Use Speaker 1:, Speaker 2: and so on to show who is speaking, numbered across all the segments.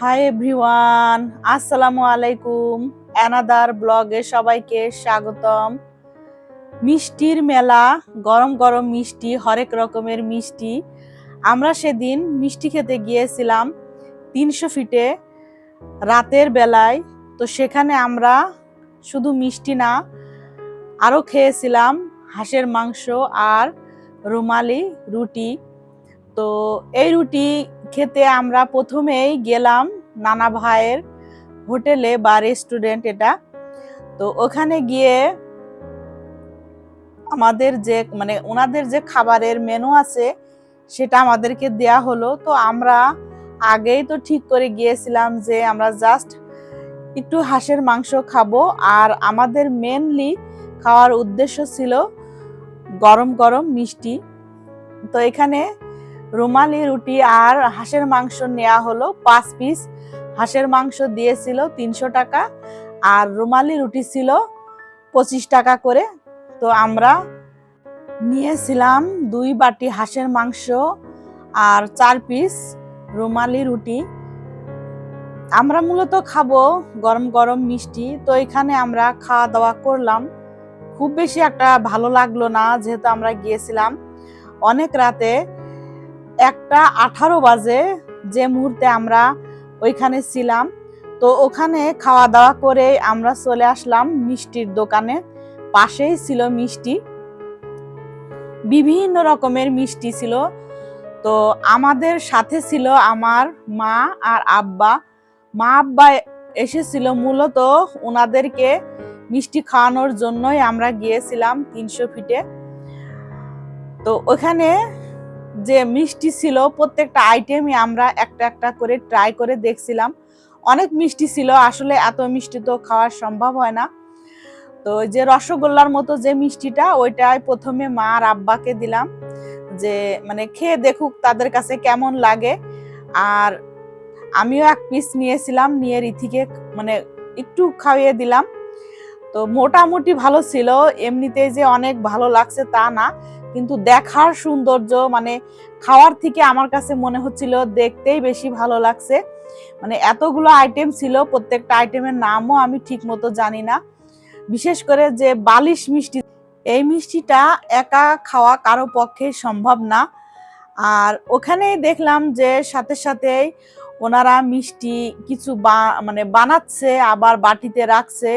Speaker 1: Hi everyone, আসসালামু আলাইকুম। Another ব্লগে সবাইকে স্বাগতম। মিষ্টির মেলা, গরম গরম মিষ্টি, হরেক রকমের মিষ্টি। আমরা সেদিন মিষ্টি খেতে গিয়েছিলাম 300 ফিটে রাতের বেলায়। তো সেখানে আমরা শুধু মিষ্টি না, আরও খেয়েছিলাম হাঁসের মাংস আর রুমালি রুটি। তো এই রুটি খেতে আমরা প্রথমেই গেলাম নানা ভাইয়ের হোটেলে বা রেস্টুরেন্ট এটা। তো ওখানে গিয়ে আমাদের যে ওনাদের যে খাবারের মেনু আছে সেটা আমাদেরকে দেয়া হলো। তো আমরা আগেই তো ঠিক করে গিয়েছিলাম যে আমরা জাস্ট একটু হাঁসের মাংস খাবো, আর আমাদের মেনলি খাওয়ার উদ্দেশ্য ছিল গরম গরম মিষ্টি। তো এখানে রুমালি রুটি আর হাঁসের মাংস নেওয়া হলো 5 পিস। হাঁসের মাংস দিয়েছিল 300 টাকা আর রুমালি রুটি ছিল 25 টাকা করে। তো আমরা নিয়েছিলাম 2 বাটি হাঁসের মাংস আর 4 পিস রুমালি রুটি। আমরা মূলত খাবো গরম গরম মিষ্টি। তো এখানে আমরা খাওয়া দাওয়া করলাম। খুব বেশি একটা ভালো লাগলো না, যেহেতু আমরা গিয়েছিলাম অনেক রাতে, 1:18 বাজে যে মুহূর্তে আমরা ওইখানে ছিলাম। তো ওখানে খাওয়া দাওয়া করে আমরা চলে আসলাম মিষ্টির দোকানে। পাশেই ছিল মিষ্টি, বিভিন্ন রকমের মিষ্টি ছিল। তো আমাদের সাথে ছিল আমার মা আর আব্বা। মা আব্বা এসেছিল মূলত ওনাদেরকে মিষ্টি খাওয়ানোর জন্যই আমরা গিয়েছিলাম 300 ফিটে। তো ওখানে যে মিষ্টি ছিল প্রত্যেকটা আইটেমই আমরা একটা একটা করে ট্রাই করে দেখছিলাম। অনেক মিষ্টি ছিল, আসলে এত মিষ্টি তো খাওয়া সম্ভব হয় না। তো যে রসগোল্লার মতো যে মিষ্টিটা, ওইটাই প্রথমে মা আর আব্বাকে দিলাম যে খেয়ে দেখুক তাদের কাছে কেমন লাগে। আর আমিও 1 পিস নিয়েছিলাম, নিয়ে রিথিকে একটু খাইয়ে দিলাম। তো মোটামুটি ভালো ছিল, এমনিতেই যে অনেক ভালো লাগছে তা না, কিন্তু দেখার সৌন্দর্য খাওয়ার থেকে আমার কাছে মনে হচ্ছিল দেখতেই বেশি ভালো লাগছে। এতগুলো আইটেম ছিল, প্রত্যেকটা আইটেমের নামও আমি ঠিক মতো জানি না। বিশেষ করে যে বালিশ মিষ্টি, এই মিষ্টিটা একা খাওয়া কারো পক্ষে সম্ভব না। আর ওখানেই দেখলাম যে সাথে সাথেই ওনারা মিষ্টি কিছু বানাচ্ছে, আবার বাটিতে রাখছে।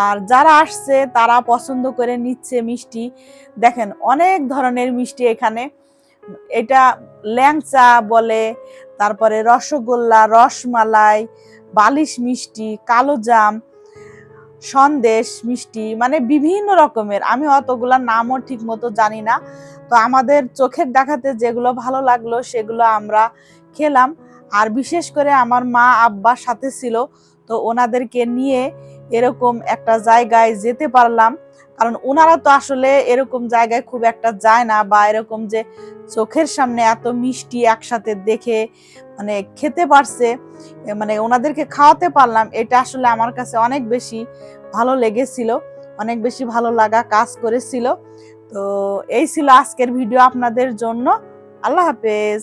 Speaker 1: আর যারা আসছে তারা পছন্দ করে নিচ্ছে মিষ্টি। দেখেন অনেক ধরনের মিষ্টি এখানে। এটা ল্যাংচা বলে, তারপরে রসগোল্লা, রসমালাই, বালিশ মিষ্টি, কালোজাম, সন্দেশ মিষ্টি, বিভিন্ন রকমের। আমি অতগুলা নামও ঠিক মতো জানি না। তো আমাদের চোখের দেখাতে যেগুলো ভালো লাগলো সেগুলো আমরা খেলাম। আর বিশেষ করে আমার মা আব্বা সাথে ছিল, তো ওনাদেরকে নিয়ে এরকম একটা জায়গায় যেতে পারলাম। কারণ ওনারা তো আসলে এরকম জায়গায় খুব একটা যায় না, বা এরকম যে চোখের সামনে এত মিষ্টি একসাথে দেখে খেতে পারছে, ওনাদেরকে খাওয়াতে পারলাম, এটা আসলে আমার কাছে অনেক বেশি ভালো লেগেছিল, অনেক বেশি ভালো লাগা কাজ করেছিল। তো এই ছিল আজকের ভিডিও আপনাদের জন্য। আল্লাহ হাফেজ।